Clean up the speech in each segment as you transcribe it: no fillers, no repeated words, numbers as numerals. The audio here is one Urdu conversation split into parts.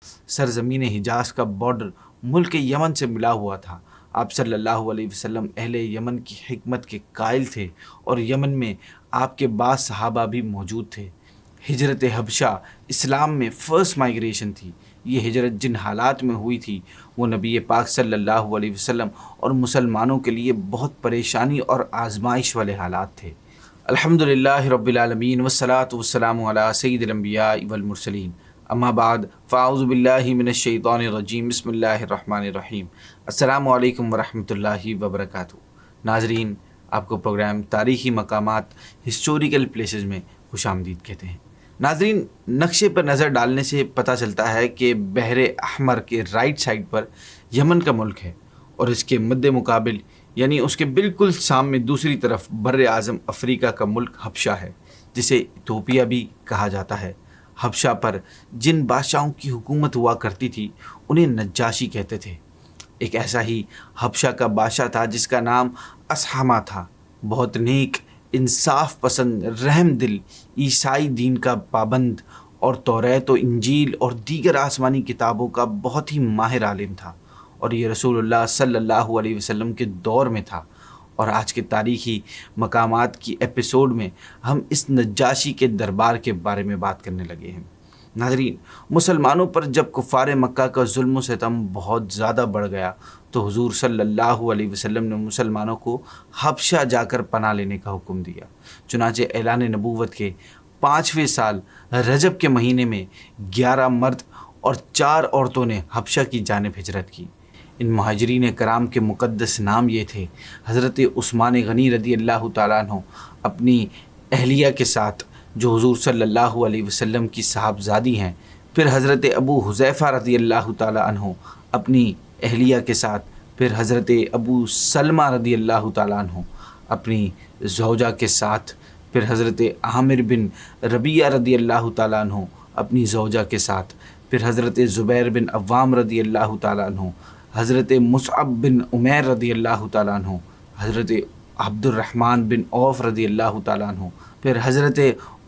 سرزمین حجاز کا بارڈر ملک یمن سے ملا ہوا تھا۔ آپ صلی اللہ علیہ وسلم اہل یمن کی حکمت کے قائل تھے اور یمن میں آپ کے بعض صحابہ بھی موجود تھے۔ ہجرت حبشہ اسلام میں فرسٹ مائیگریشن تھی۔ یہ ہجرت جن حالات میں ہوئی تھی وہ نبی پاک صلی اللہ علیہ وسلم اور مسلمانوں کے لیے بہت پریشانی اور آزمائش والے حالات تھے۔ الحمدللہ رب العالمین والصلاة والسلام علی سید الانبیاء والمرسلین، اما بعد فاعوذ باللہ من الشیطان الرجیم، بسم اللہ الرحمن الرحیم۔ السلام علیکم ورحمۃ اللہ وبرکاتہ۔ ناظرین، آپ کو پروگرام تاریخی مقامات ہسٹوریکل پلیسز میں خوش آمدید کہتے ہیں۔ ناظرین، نقشے پر نظر ڈالنے سے پتہ چلتا ہے کہ بحر احمر کے رائٹ سائڈ پر یمن کا ملک ہے اور اس کے مد مقابل یعنی اس کے بالکل سامنے دوسری طرف بر اعظم افریقہ کا ملک حبشہ ہے، جسے ایتھوپیا بھی کہا جاتا ہے۔ حبشہ پر جن بادشاہوں کی حکومت ہوا کرتی تھی انہیں نجاشی کہتے تھے۔ ایک ایسا ہی حبشہ کا بادشاہ تھا جس کا نام اسحامہ تھا۔ بہت نیک، انصاف پسند، رحم دل، عیسائی دین کا پابند اور توریت و انجیل اور دیگر آسمانی کتابوں کا بہت ہی ماہر عالم تھا، اور یہ رسول اللہ صلی اللہ علیہ وسلم کے دور میں تھا۔ اور آج کے تاریخی مقامات کی ایپیسوڈ میں ہم اس نجاشی کے دربار کے بارے میں بات کرنے لگے ہیں۔ ناظرین، مسلمانوں پر جب کفار مکہ کا ظلم و ستم بہت زیادہ بڑھ گیا تو حضور صلی اللہ علیہ وسلم نے مسلمانوں کو حبشہ جا کر پناہ لینے کا حکم دیا۔ چنانچہ اعلان نبوت کے 5ویں سال رجب کے مہینے میں 11 مرد اور 4 عورتوں نے حبشہ کی جانب ہجرت کی۔ ان مہاجرین کرام کے مقدس نام یہ تھے: حضرت عثمان غنی رضی اللہ تعالیٰ عنہ اپنی اہلیہ کے ساتھ جو حضور صلی اللہ علیہ وسلم کی صاحبزادی ہیں، پھر حضرت ابو حذیفہ رضی اللہ تعالیٰ عنہ اپنی اہلیہ کے ساتھ، پھر حضرت ابو سلمہ رضی اللہ تعالیٰ عنہ اپنی زوجہ کے ساتھ، پھر حضرت عامر بن ربیعہ رضی اللہ تعالیٰ عنہ اپنی زوجہ کے ساتھ، پھر حضرت زبیر بن عوام رضی اللہ تعالیٰ عنہ، حضرت مصعب بن عمیر رضی اللہ تعالیٰ عنہ، حضرت عبد الرحمن بن عوف رضی اللہ تعالیٰ عنہ، پھر حضرت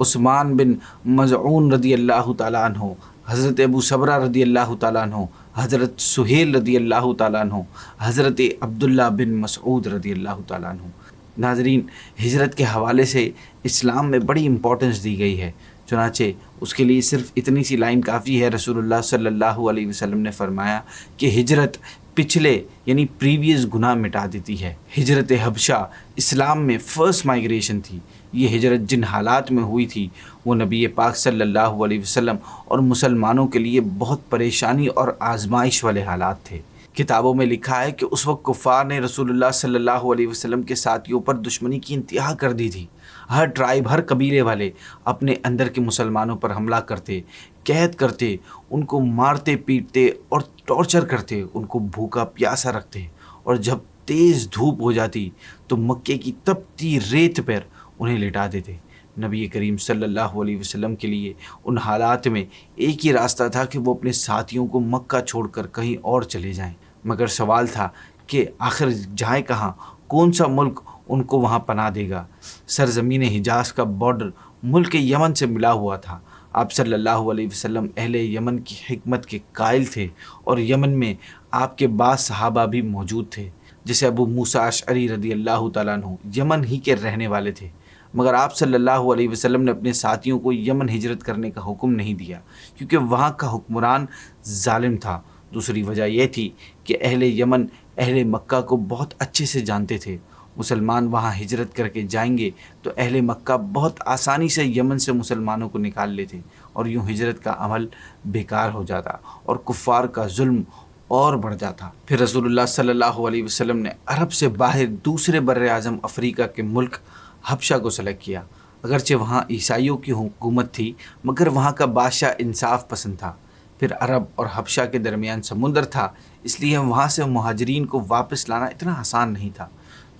عثمان بن مظعون رضی اللہ تعالیٰ عنہ، حضرت ابو صبرہ رضی اللہ تعالیٰ عنہ، حضرت سہیل رضی اللہ تعالیٰ عنہ، حضرت عبداللہ بن مسعود رضی اللہ تعالیٰ عنہ۔ ناظرین، ہجرت کے حوالے سے اسلام میں بڑی امپورٹنس دی گئی ہے، چنانچہ اس کے لیے صرف اتنی سی لائن کافی ہے۔ رسول اللہ صلی اللہ علیہ وسلم نے فرمایا کہ ہجرت پچھلے یعنی پریویس گناہ مٹا دیتی ہے۔ ہجرت حبشہ اسلام میں فرسٹ مائیگریشن تھی۔ یہ ہجرت جن حالات میں ہوئی تھی وہ نبی پاک صلی اللہ علیہ وسلم اور مسلمانوں کے لیے بہت پریشانی اور آزمائش والے حالات تھے۔ کتابوں میں لکھا ہے کہ اس وقت کفار نے رسول اللہ صلی اللہ علیہ وسلم کے ساتھیوں پر دشمنی کی انتہا کر دی تھی۔ ہر ٹرائب، ہر قبیلے والے اپنے اندر کے مسلمانوں پر حملہ کرتے، قید کرتے، ان کو مارتے پیٹتے اور ٹارچر کرتے، ان کو بھوکا پیاسا رکھتے، اور جب تیز دھوپ ہو جاتی تو مکے کی تپتی ریت پر انہیں لٹا دیتے۔ نبی کریم صلی اللہ علیہ وسلم کے لیے ان حالات میں ایک ہی راستہ تھا کہ وہ اپنے ساتھیوں کو مکہ چھوڑ کر کہیں اور چلے جائیں، مگر سوال تھا کہ آخر جائیں کہاں؟ کون سا ملک ان کو وہاں پناہ دے گا؟ سرزمین حجاز کا بارڈر ملک یمن سے ملا ہوا تھا۔ آپ صلی اللہ علیہ وسلم اہل یمن کی حکمت کے قائل تھے اور یمن میں آپ کے بعض صحابہ بھی موجود تھے، جیسے ابو موسیٰ اشعری رضی اللہ تعالیٰ عنہ یمن ہی کے رہنے والے تھے، مگر آپ صلی اللہ علیہ وسلم نے اپنے ساتھیوں کو یمن ہجرت کرنے کا حکم نہیں دیا کیونکہ وہاں کا حکمران ظالم تھا۔ دوسری وجہ یہ تھی کہ اہل یمن اہل مکہ کو بہت اچھے سے جانتے تھے۔ مسلمان وہاں ہجرت کر کے جائیں گے تو اہل مکہ بہت آسانی سے یمن سے مسلمانوں کو نکال لیتے اور یوں ہجرت کا عمل بیکار ہو جاتا اور کفار کا ظلم اور بڑھ جاتا۔ پھر رسول اللہ صلی اللہ علیہ وسلم نے عرب سے باہر دوسرے بر اعظم افریقہ کے ملک حبشہ کو سلیکٹ کیا۔ اگرچہ وہاں عیسائیوں کی حکومت تھی مگر وہاں کا بادشاہ انصاف پسند تھا۔ پھر عرب اور حبشہ کے درمیان سمندر تھا، اس لیے وہاں سے مہاجرین کو واپس لانا اتنا آسان نہیں تھا۔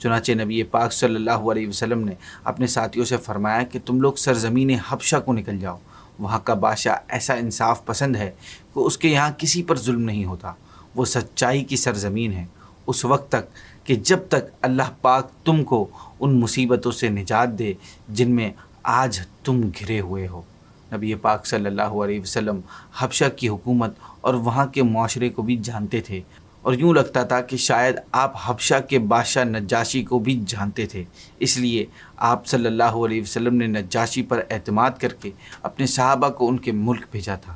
چنانچہ نبی پاک صلی اللہ علیہ وسلم نے اپنے ساتھیوں سے فرمایا کہ تم لوگ سرزمین حبشہ کو نکل جاؤ۔ وہاں کا بادشاہ ایسا انصاف پسند ہے کہ اس کے یہاں کسی پر ظلم نہیں ہوتا۔ وہ سچائی کی سرزمین ہے اس وقت تک کہ جب تک اللہ پاک تم کو ان مصیبتوں سے نجات دے جن میں آج تم گھرے ہوئے ہو۔ نبی پاک صلی اللہ علیہ وسلم حبشہ کی حکومت اور وہاں کے معاشرے کو بھی جانتے تھے، اور یوں لگتا تھا کہ شاید آپ حبشہ کے بادشاہ نجاشی کو بھی جانتے تھے۔ اس لیے آپ صلی اللہ علیہ وسلم نے نجاشی پر اعتماد کر کے اپنے صحابہ کو ان کے ملک بھیجا تھا،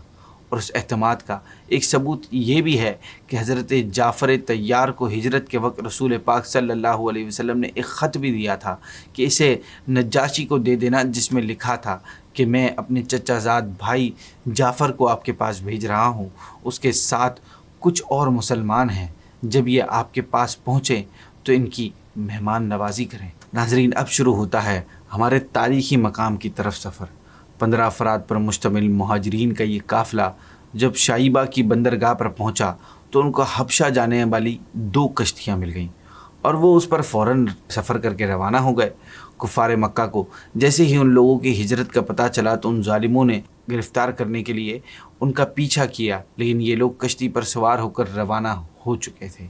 اور اس اعتماد کا ایک ثبوت یہ بھی ہے کہ حضرت جعفر طیار کو ہجرت کے وقت رسول پاک صلی اللہ علیہ وسلم نے ایک خط بھی دیا تھا کہ اسے نجاشی کو دے دینا، جس میں لکھا تھا کہ میں اپنے چچا زاد بھائی جعفر کو آپ کے پاس بھیج رہا ہوں، اس کے ساتھ کچھ اور مسلمان ہیں، جب یہ آپ کے پاس پہنچیں تو ان کی مہمان نوازی کریں۔ ناظرین، اب شروع ہوتا ہے ہمارے تاریخی مقام کی طرف سفر۔ 15 افراد پر مشتمل مہاجرین کا یہ قافلہ جب شائبہ کی بندرگاہ پر پہنچا تو ان کو حبشہ جانے والی 2 کشتیاں مل گئیں، اور وہ اس پر فوراً سفر کر کے روانہ ہو گئے۔ کفار مکہ کو جیسے ہی ان لوگوں کی ہجرت کا پتہ چلا تو ان ظالموں نے گرفتار کرنے کے لیے ان کا پیچھا کیا، لیکن یہ لوگ کشتی پر سوار ہو کر روانہ ہو چکے تھے،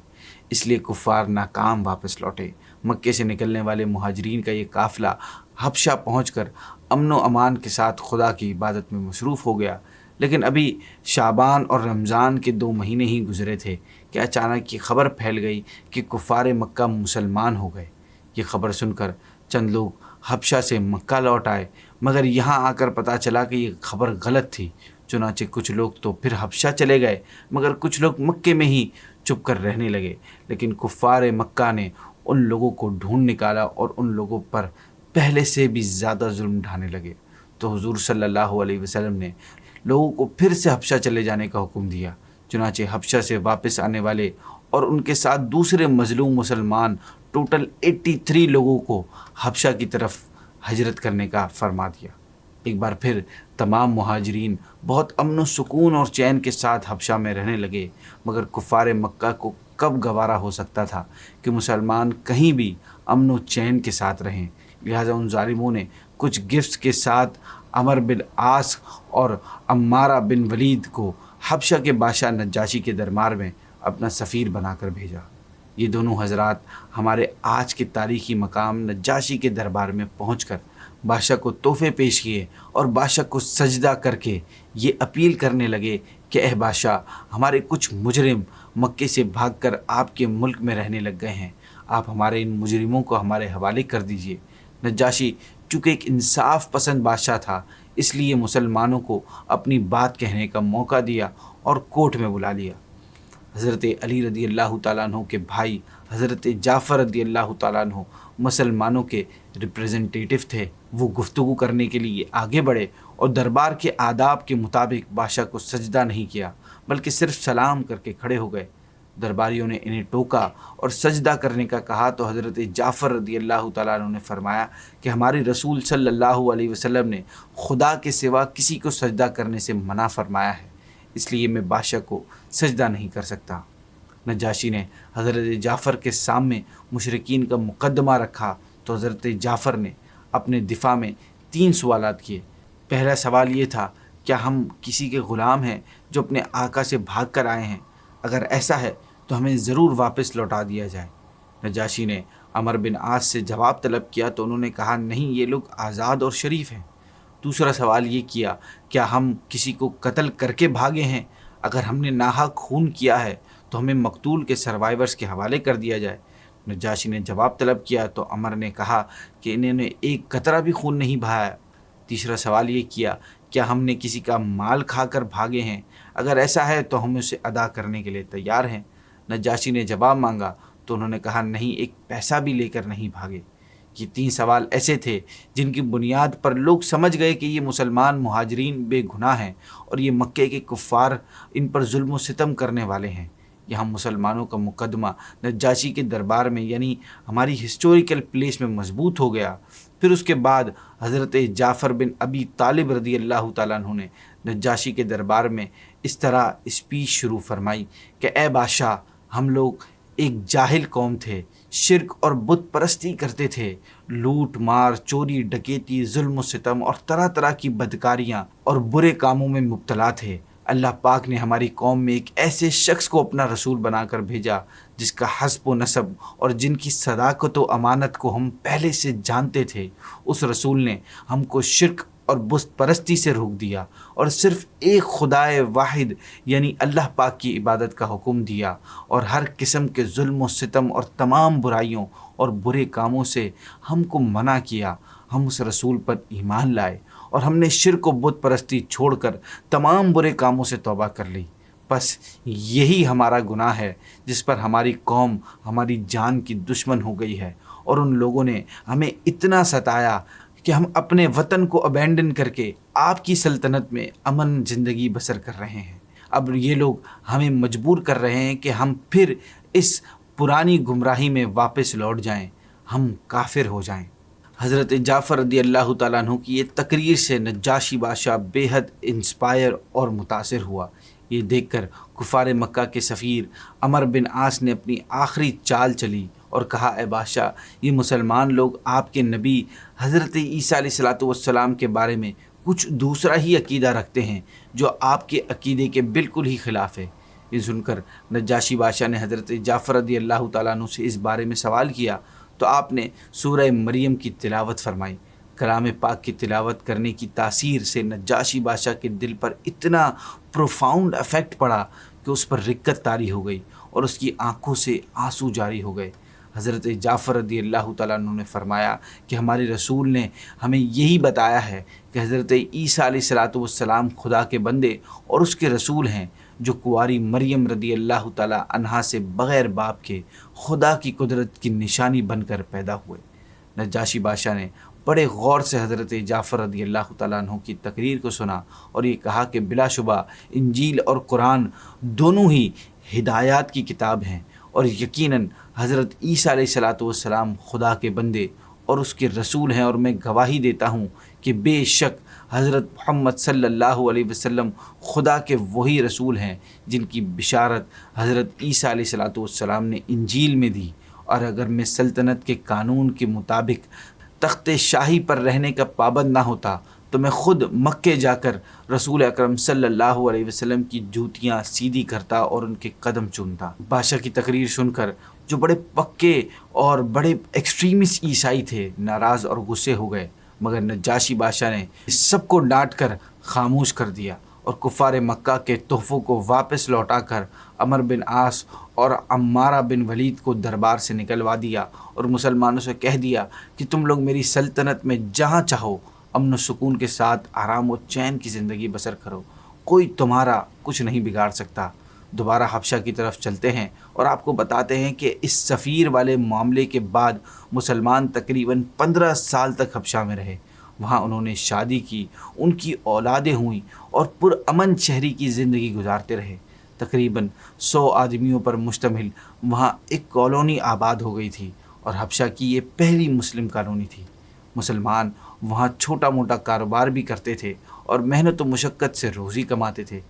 اس لیے کفار ناکام واپس لوٹے۔ مکے سے نکلنے والے مہاجرین کا یہ قافلہ حبشہ پہنچ کر امن و امان کے ساتھ خدا کی عبادت میں مصروف ہو گیا، لیکن ابھی شعبان اور رمضان کے 2 مہینے ہی گزرے تھے کہ اچانک یہ خبر پھیل گئی کہ کفار مکہ مسلمان ہو گئے۔ یہ خبر سن کر چند لوگ حبشہ سے مکہ لوٹ آئے، مگر یہاں آ کر پتہ چلا کہ یہ خبر غلط تھی۔ چنانچہ کچھ لوگ تو پھر حبشہ چلے گئے، مگر کچھ لوگ مکے میں ہی چھپ کر رہنے لگے، لیکن کفار مکہ نے ان لوگوں کو ڈھونڈ نکالا اور ان لوگوں پر پہلے سے بھی زیادہ ظلم ڈھانے لگے۔ تو حضور صلی اللہ علیہ وسلم نے لوگوں کو پھر سے حبشہ چلے جانے کا حکم دیا۔ چنانچہ حبشہ سے واپس آنے والے اور ان کے ساتھ دوسرے مظلوم مسلمان ٹوٹل 83 لوگوں کو حبشہ کی طرف ہجرت کرنے کا فرما دیا۔ ایک بار پھر تمام مہاجرین بہت امن و سکون اور چین کے ساتھ حبشہ میں رہنے لگے، مگر کفار مکہ کو کب گوارا ہو سکتا تھا کہ مسلمان کہیں بھی امن و چین کے ساتھ رہیں۔ لہٰذا ان ظالموں نے کچھ گفٹس کے ساتھ عمر بن عاص اور عمارہ بن ولید کو حبشہ کے بادشاہ نجاشی کے دربار میں اپنا سفیر بنا کر بھیجا۔ یہ دونوں حضرات ہمارے آج کے تاریخی مقام نجاشی کے دربار میں پہنچ کر بادشاہ کو تحفے پیش کیے اور بادشاہ کو سجدہ کر کے یہ اپیل کرنے لگے کہ اے بادشاہ، ہمارے کچھ مجرم مکے سے بھاگ کر آپ کے ملک میں رہنے لگ گئے ہیں، آپ ہمارے ان مجرموں کو ہمارے حوالے کر دیجیے۔ نجاشی چونکہ ایک انصاف پسند بادشاہ تھا، اس لیے مسلمانوں کو اپنی بات کہنے کا موقع دیا اور کورٹ میں بلا لیا۔ حضرت علی رضی اللہ تعالیٰ عنہ کے بھائی حضرت جعفر رضی اللہ تعالیٰ عنہ مسلمانوں کے ریپریزنٹیٹو تھے۔ وہ گفتگو کرنے کے لیے آگے بڑھے اور دربار کے آداب کے مطابق بادشاہ کو سجدہ نہیں کیا، بلکہ صرف سلام کر کے کھڑے ہو گئے۔ درباریوں نے انہیں ٹوکا اور سجدہ کرنے کا کہا تو حضرت جعفر رضی اللہ تعالیٰ عنہ نے فرمایا کہ ہمارے رسول صلی اللہ علیہ وسلم نے خدا کے سوا کسی کو سجدہ کرنے سے منع فرمایا ہے، اس لیے میں بادشاہ کو سجدہ نہیں کر سکتا۔ نجاشی نے حضرت جعفر کے سامنے مشرکین کا مقدمہ رکھا تو حضرت جعفر نے اپنے دفاع میں 3 سوالات کیے۔ پہلا سوال یہ تھا، کیا ہم کسی کے غلام ہیں جو اپنے آقا سے بھاگ کر آئے ہیں؟ اگر ایسا ہے تو ہمیں ضرور واپس لوٹا دیا جائے۔ نجاشی نے عمر بن عاص سے جواب طلب کیا تو انہوں نے کہا، نہیں، یہ لوگ آزاد اور شریف ہیں۔ دوسرا سوال یہ کیا، کیا ہم کسی کو قتل کر کے بھاگے ہیں؟ اگر ہم نے ناحق خون کیا ہے تو ہمیں مقتول کے سروائیورز کے حوالے کر دیا جائے۔ نجاشی نے جواب طلب کیا تو عمر نے کہا کہ انہوں نے ایک قطرہ بھی خون نہیں بہایا۔ تیسرا سوال یہ کیا، کیا ہم نے کسی کا مال کھا کر بھاگے ہیں؟ اگر ایسا ہے تو ہم اسے ادا کرنے کے لیے تیار ہیں۔ نجاشی نے جواب مانگا تو انہوں نے کہا، نہیں، ایک پیسہ بھی لے کر نہیں بھاگے۔ یہ 3 سوال ایسے تھے جن کی بنیاد پر لوگ سمجھ گئے کہ یہ مسلمان مہاجرین بے گناہ ہیں اور یہ مکے کے کفار ان پر ظلم و ستم کرنے والے ہیں۔ یہاں مسلمانوں کا مقدمہ نجاشی کے دربار میں یعنی ہماری ہسٹوریکل پلیس میں مضبوط ہو گیا۔ پھر اس کے بعد حضرت جعفر بن ابی طالب رضی اللہ تعالیٰ عنہ نے نجاشی کے دربار میں اس طرح اسپیچ شروع فرمائی کہ اے بادشاہ، ہم لوگ ایک جاہل قوم تھے، شرک اور بت پرستی کرتے تھے، لوٹ مار، چوری، ڈکیتی، ظلم و ستم اور طرح طرح کی بدکاریاں اور برے کاموں میں مبتلا تھے۔ اللہ پاک نے ہماری قوم میں ایک ایسے شخص کو اپنا رسول بنا کر بھیجا جس کا حسب و نسب اور جن کی صداقت و امانت کو ہم پہلے سے جانتے تھے۔ اس رسول نے ہم کو شرک اور بت پرستی سے روک دیا اور صرف ایک خدائے واحد یعنی اللہ پاک کی عبادت کا حکم دیا، اور ہر قسم کے ظلم و ستم اور تمام برائیوں اور برے کاموں سے ہم کو منع کیا۔ ہم اس رسول پر ایمان لائے اور ہم نے شرک و بت پرستی چھوڑ کر تمام برے کاموں سے توبہ کر لی۔ بس یہی ہمارا گناہ ہے جس پر ہماری قوم ہماری جان کی دشمن ہو گئی ہے، اور ان لوگوں نے ہمیں اتنا ستایا کہ ہم اپنے وطن کو ابینڈن کر کے آپ کی سلطنت میں امن زندگی بسر کر رہے ہیں۔ اب یہ لوگ ہمیں مجبور کر رہے ہیں کہ ہم پھر اس پرانی گمراہی میں واپس لوٹ جائیں، ہم کافر ہو جائیں۔ حضرت جعفر رضی اللہ تعالیٰ عنہ کی یہ تقریر سے نجاشی بادشاہ بے حد انسپائر اور متاثر ہوا۔ یہ دیکھ کر کفار مکہ کے سفیر عمر بن عاص نے اپنی آخری چال چلی اور کہا، اے بادشاہ، یہ مسلمان لوگ آپ کے نبی حضرت عیسیٰ علیہ السلام کے بارے میں کچھ دوسرا ہی عقیدہ رکھتے ہیں جو آپ کے عقیدے کے بالکل ہی خلاف ہے۔ یہ سن کر نجاشی بادشاہ نے حضرت جعفر رضی اللہ تعالیٰ عنہ سے اس بارے میں سوال کیا تو آپ نے سورہ مریم کی تلاوت فرمائی۔ کلام پاک کی تلاوت کرنے کی تاثیر سے نجاشی بادشاہ کے دل پر اتنا پروفاؤنڈ افیکٹ پڑا کہ اس پر رقت طاری ہو گئی اور اس کی آنکھوں سے آنسو جاری ہو گئے۔ حضرت جعفر رضی اللہ تعالیٰ عنہ نے فرمایا کہ ہمارے رسول نے ہمیں یہی بتایا ہے کہ حضرت عیسیٰ علیہ السلام خدا کے بندے اور اس کے رسول ہیں، جو کنواری مریم رضی اللہ تعالیٰ عنہا سے بغیر باپ کے خدا کی قدرت کی نشانی بن کر پیدا ہوئے۔ نجاشی بادشاہ نے بڑے غور سے حضرت جعفر رضی اللہ تعالیٰ عنہ کی تقریر کو سنا اور یہ کہا کہ بلا شبہ انجیل اور قرآن دونوں ہی ہدایات کی کتاب ہیں، اور یقیناً حضرت عیسیٰ علیہ السلام خدا کے بندے اور اس کے رسول ہیں، اور میں گواہی دیتا ہوں کہ بے شک حضرت محمد صلی اللہ علیہ وسلم خدا کے وہی رسول ہیں جن کی بشارت حضرت عیسیٰ علیہ السلام نے انجیل میں دی۔ اور اگر میں سلطنت کے قانون کے مطابق تخت شاہی پر رہنے کا پابند نہ ہوتا تو میں خود مکے جا کر رسول اکرم صلی اللہ علیہ وسلم کی جوتیاں سیدھی کرتا اور ان کے قدم چومتا۔ بادشاہ کی تقریر سن کر جو بڑے پکے اور بڑے ایکسٹریمسٹ عیسائی تھے ناراض اور غصے ہو گئے، مگر نجاشی بادشاہ نے اس سب کو ڈانٹ کر خاموش کر دیا اور کفار مکہ کے تحفوں کو واپس لوٹا کر عمر بن عاص اور عمارہ بن ولید کو دربار سے نکلوا دیا اور مسلمانوں سے کہہ دیا کہ تم لوگ میری سلطنت میں جہاں چاہو امن و سکون کے ساتھ آرام و چین کی زندگی بسر کرو، کوئی تمہارا کچھ نہیں بگاڑ سکتا۔ دوبارہ حبشہ کی طرف چلتے ہیں اور آپ کو بتاتے ہیں کہ اس سفیر والے معاملے کے بعد مسلمان تقریباً 15 سال تک حبشہ میں رہے۔ وہاں انہوں نے شادی کی، ان کی اولادیں ہوئیں اور پرامن شہری کی زندگی گزارتے رہے۔ تقریباً 100 آدمیوں پر مشتمل وہاں ایک کالونی آباد ہو گئی تھی، اور حبشہ کی یہ پہلی مسلم کالونی تھی۔ مسلمان وہاں چھوٹا موٹا کاروبار بھی کرتے تھے اور محنت و مشقت سے روزی کماتے تھے۔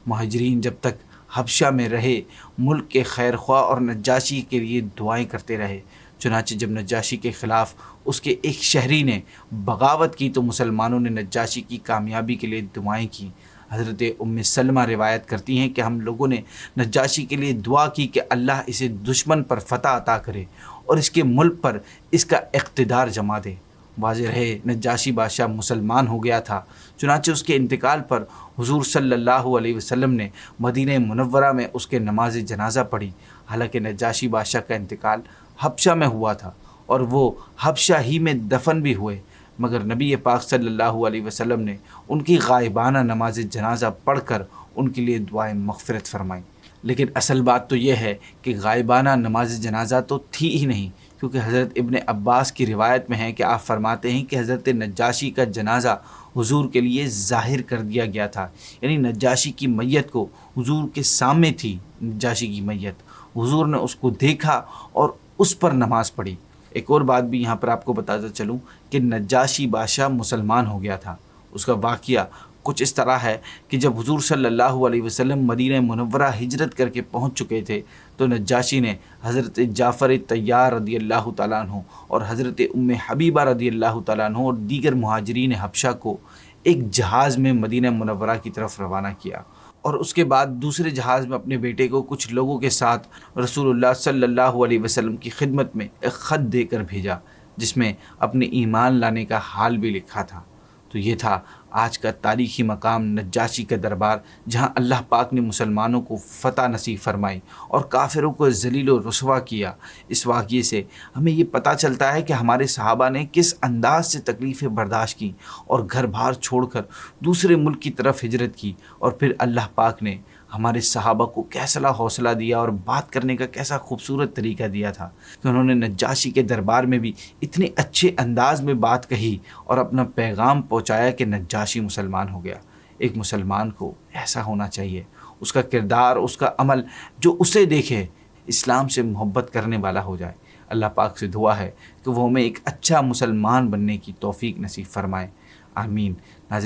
مہاجرین جب تک حبشہ میں رہے ملک کے خیر خواہ اور نجاشی کے لیے دعائیں کرتے رہے۔ چنانچہ جب نجاشی کے خلاف اس کے ایک شہری نے بغاوت کی تو مسلمانوں نے نجاشی کی کامیابی کے لیے دعائیں کی۔ حضرت ام سلمہ روایت کرتی ہیں کہ ہم لوگوں نے نجاشی کے لیے دعا کی کہ اللہ اسے دشمن پر فتح عطا کرے اور اس کے ملک پر اس کا اقتدار جما دے۔ واضح رہے نجاشی بادشاہ مسلمان ہو گیا تھا، چنانچہ اس کے انتقال پر حضور صلی اللہ علیہ وسلم نے مدینہ منورہ میں اس کے نماز جنازہ پڑھی۔ حالانکہ نجاشی بادشاہ کا انتقال حبشہ میں ہوا تھا اور وہ حبشہ ہی میں دفن بھی ہوئے، مگر نبی پاک صلی اللہ علیہ وسلم نے ان کی غائبانہ نماز جنازہ پڑھ کر ان کے لیے دعائیں مغفرت فرمائیں۔ لیکن اصل بات تو یہ ہے کہ غائبانہ نماز جنازہ تو تھی ہی نہیں، کیونکہ حضرت ابن عباس کی روایت میں ہے کہ آپ فرماتے ہیں کہ حضرت نجاشی کا جنازہ حضور کے لیے ظاہر کر دیا گیا تھا، یعنی نجاشی کی میت کو حضور کے سامنے تھی۔ نجاشی کی میت حضور نے اس کو دیکھا اور اس پر نماز پڑھی۔ ایک اور بات بھی یہاں پر آپ کو بتاتا چلوں کہ نجاشی بادشاہ مسلمان ہو گیا تھا۔ اس کا واقعہ کچھ اس طرح ہے کہ جب حضور صلی اللہ علیہ وسلم مدینہ منورہ ہجرت کر کے پہنچ چکے تھے تو نجاشی نے حضرت جعفر طیار رضی اللہ تعالیٰ عنہ اور حضرت ام حبیبہ رضی اللہ تعالیٰ عنہ اور دیگر مہاجرین حبشہ کو ایک جہاز میں مدینہ منورہ کی طرف روانہ کیا، اور اس کے بعد دوسرے جہاز میں اپنے بیٹے کو کچھ لوگوں کے ساتھ رسول اللہ صلی اللہ علیہ وسلم کی خدمت میں ایک خط دے کر بھیجا، جس میں اپنے ایمان لانے کا حال بھی لکھا تھا۔ تو یہ تھا آج کا تاریخی مقام نجاشی کا دربار، جہاں اللہ پاک نے مسلمانوں کو فتح نصیب فرمائی اور کافروں کو ذلیل و رسوا کیا۔ اس واقعے سے ہمیں یہ پتہ چلتا ہے کہ ہمارے صحابہ نے کس انداز سے تکلیفیں برداشت کیں اور گھر بار چھوڑ کر دوسرے ملک کی طرف ہجرت کی، اور پھر اللہ پاک نے ہمارے صحابہ کو کیسا حوصلہ دیا اور بات کرنے کا کیسا خوبصورت طریقہ دیا تھا کہ انہوں نے نجاشی کے دربار میں بھی اتنے اچھے انداز میں بات کہی اور اپنا پیغام پہنچایا کہ نجاشی مسلمان ہو گیا۔ ایک مسلمان کو ایسا ہونا چاہیے، اس کا کردار، اس کا عمل جو اسے دیکھے اسلام سے محبت کرنے والا ہو جائے۔ اللہ پاک سے دعا ہے کہ وہ ہمیں ایک اچھا مسلمان بننے کی توفیق نصیب فرمائے، آمین۔ ناظرین